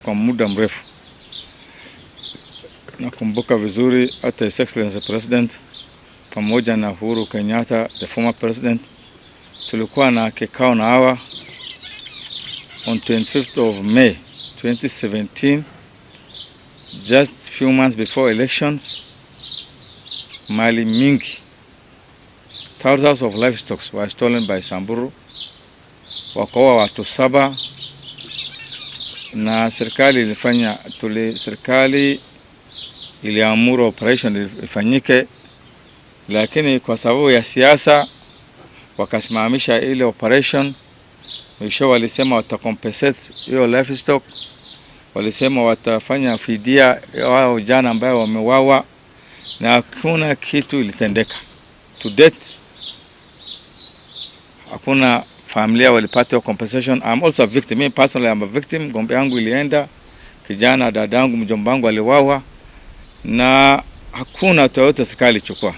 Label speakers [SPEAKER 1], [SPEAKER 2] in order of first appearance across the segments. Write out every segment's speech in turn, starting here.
[SPEAKER 1] kwa muda mrefu. Nakumbuka vizuri hata His Excellency President pamoja na Uhuru Kenyatta, the former president, tulikuwa na kikao na hawa on 25th of May 2017, just few months before elections. Mali mingi, thousands of livestock were stolen by Samburu, wakaua watu 7, na serikali iliamuru operation ifanyike, lakini kwa sababu ya siasa wakasimamisha ile operation. Mwisho walisema watacompensate hiyo livestock, walisema watafanya fidia wao jana ambao wamewawa, na hakuna kitu ilitendeka. To date hakuna familia walipata compensation. I'm also a victim. Me personally, I'm a victim. Ngombe yangu ilienda, kijana dadangu mjomba wangu aliwawa, na hakuna toyote serikali chukua.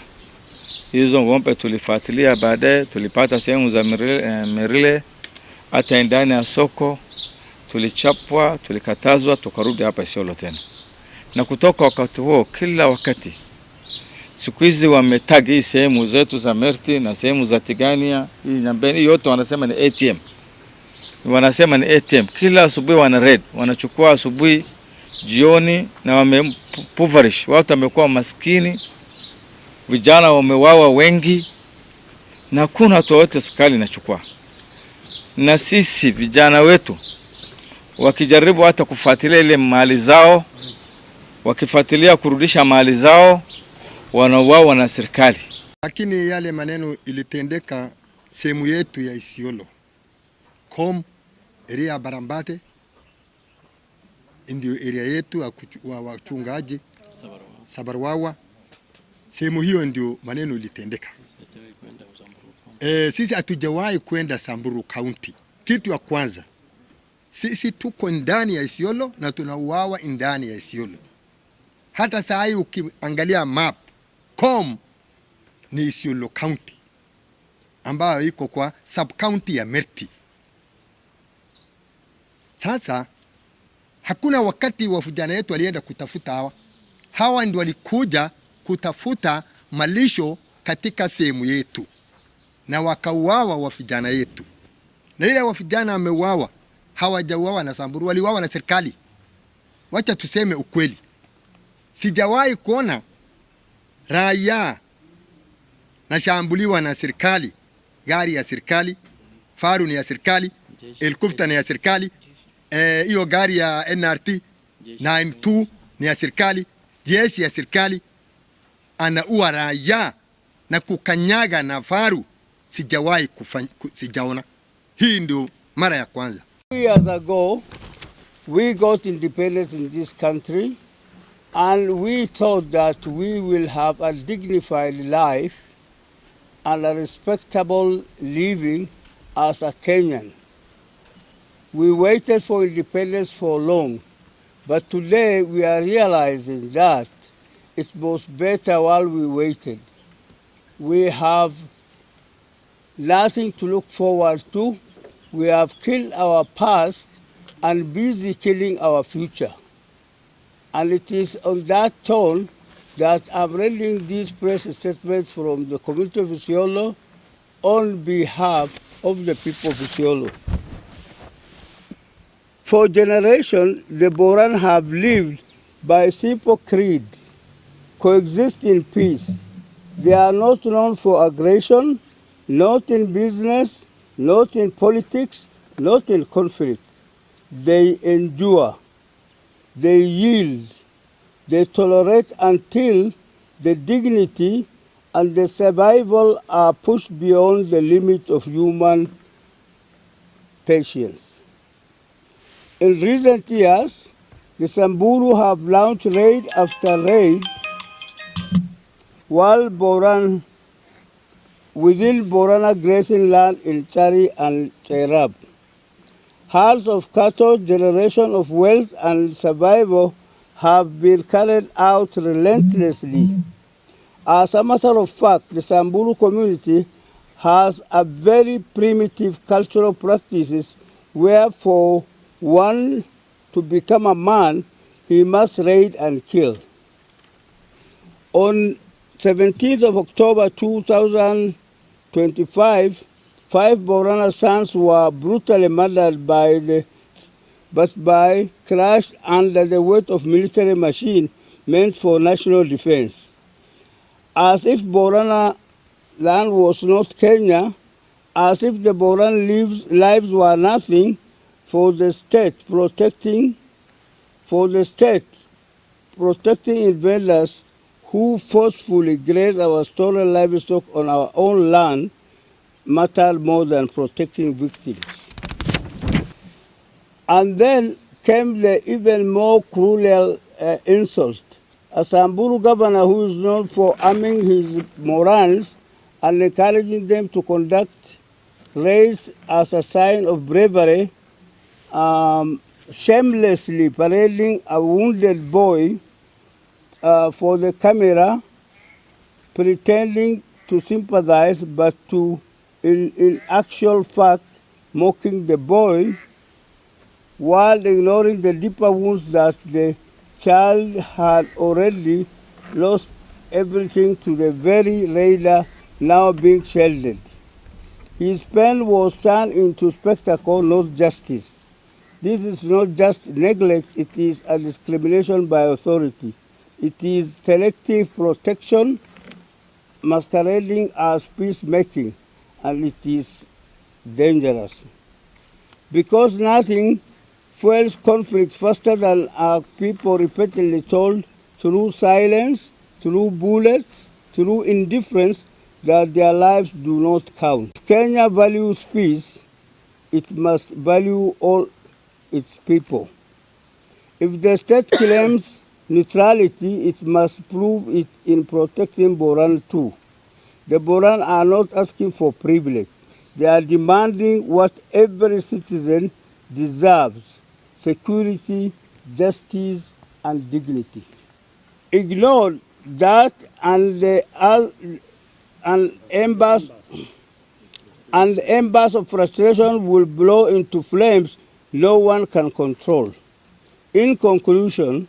[SPEAKER 1] Hizo ngombe tulifuatilia, baadaye tulipata sehemu za Merile, hata ndani ya soko tulichapwa, tulikatazwa, tukarudi hapa ISIOLO tena. Na kutoka wakati huo, kila wakati siku hizi wametagi hii sehemu zetu za Merti na sehemu za Tigania, hii Nyambeni, yote wanasema ni ATM. Wanasema ni ATM. Kila asubuhi wana raid, wanachukua asubuhi, jioni, na wamepuvarish. Watu wamekuwa maskini, vijana wamewawa wengi, na kuna watu wote serikali inachukua. Na sisi vijana wetu wakijaribu hata kufuatilia ile mali zao, wakifuatilia kurudisha mali zao, wanauawa na serikali.
[SPEAKER 2] Lakini yale maneno ilitendeka sehemu yetu ya ISIOLO, area Barambate, ndio area yetu wa wachungaji Sabarwawa. Sehemu hiyo ndio maneno ilitendeka. Sisi hatujawahi kwenda Samburu County. Kitu ya kwanza, sisi tuko ndani ya ISIOLO na tunauawa ndani ya ISIOLO. Hata saa hii ukiangalia map, ni ISIOLO County ambayo iko kwa sub county ya Merti. Sasa hakuna wakati wa vijana yetu walienda kutafuta hawa ndio walikuja kutafuta malisho katika sehemu yetu, na wakauawa wa vijana yetu. Na ile wa vijana wameuawa, hawajauawa na Samburu, waliuawa na serikali. Wacha tuseme ukweli, sijawahi kuona raia na shambuliwa na serikali. Gari ya serikali, faru ni ya serikali, helikopta ni ya serikali, hiyo gari ya NRT 92 ni ya serikali, jeshi ya serikali anaua raia na kukanyaga na faru. Sijawahi sijaona. Hii ndio mara ya kwanza.
[SPEAKER 3] 2 years ago we got independence in this country, and we thought that we will have a dignified life and a respectable living as a Kenyan. We waited for independence for long, but today we are realizing that it was better while we waited. We have nothing to look forward to. We have killed our past and busy killing our future. And it is on that tone that I'm reading this press statement from the community of ISIOLO on behalf of the people of ISIOLO. For generations, the Boran have lived by a simple creed: coexist in peace. They are not known for aggression, not in business, not in politics, not in conflict. They endure, they yield, they tolerate until the dignity and the survival are pushed beyond the limit of human patience. In recent years, the Samburu have launched raid after raid while within Borana grazing land in Chari and Cherab. Herds of cattle, generation of wealth and survival have been carried out relentlessly. As a matter of fact, the Samburu community has a very primitive cultural practices where for one to become a man, he must raid and kill. On 17th of October 2025, 5 Borana sons were brutally murdered by crushed under the weight of military machine meant for national defense. As if Borana land was not Kenya, as if the Boran lives were nothing for the state protecting invaders who forcefully graze our stolen livestock on our own land mattered more than protecting victims. And then came the even more cruel insult. A Samburu governor who is known for arming his Morans and encouraging them to conduct raids as a sign of bravery, shamelessly parading a wounded boy for the camera, pretending to sympathize, but in actual fact mocking the boy, while ignoring the deeper wounds that the child had already lost everything to the very raider now being shielded. His pen was turned into spectacle, not justice. This is not just neglect, it is a discrimination by authority. It is selective protection masquerading as peacemaking, and it is dangerous. Because nothing fuels conflict faster than our people repeatedly told through silence, through bullets, through indifference, that their lives do not count. If Kenya values peace, it must value all its people. If the state claims neutrality, it must prove it in protecting Boran too. The Boran are not asking for privilege. They are demanding what every citizen deserves: security, justice, and dignity. Ignore that and embers of frustration will blow into flames no one can control. In conclusion,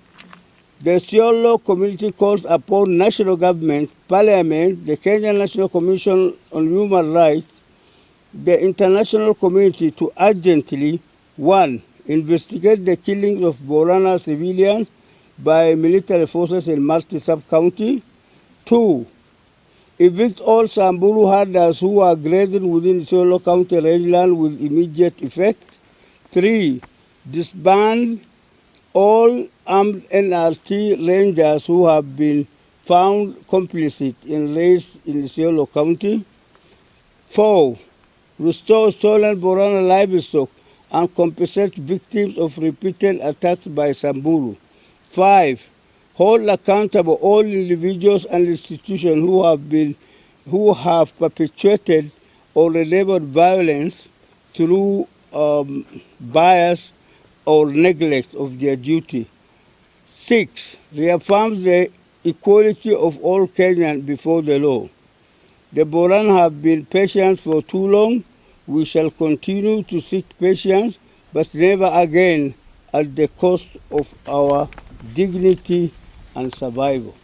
[SPEAKER 3] the ISIOLO community calls upon national government, parliament, the Kenyan National Commission on Human Rights, the international community to urgently, 1, investigate the killings of Borana civilians by military forces in Masti sub-county. 2, evict all Samburu herders who are grazing within ISIOLO County rangeland with immediate effect. 3, disband all armed NRT rangers who have been found complicit in raids in ISIOLO County. 4, restore stolen Borana livestock and compensate victims of repeated attacks by Samburu. 5, hold accountable all individuals and institutions who have perpetuated or enabled violence through bias or neglect of their duty. 6, reaffirms the equality of all Kenyans before the law. The Boran have been patient for too long. We shall continue to seek patience, but never again at the cost of our dignity and survival.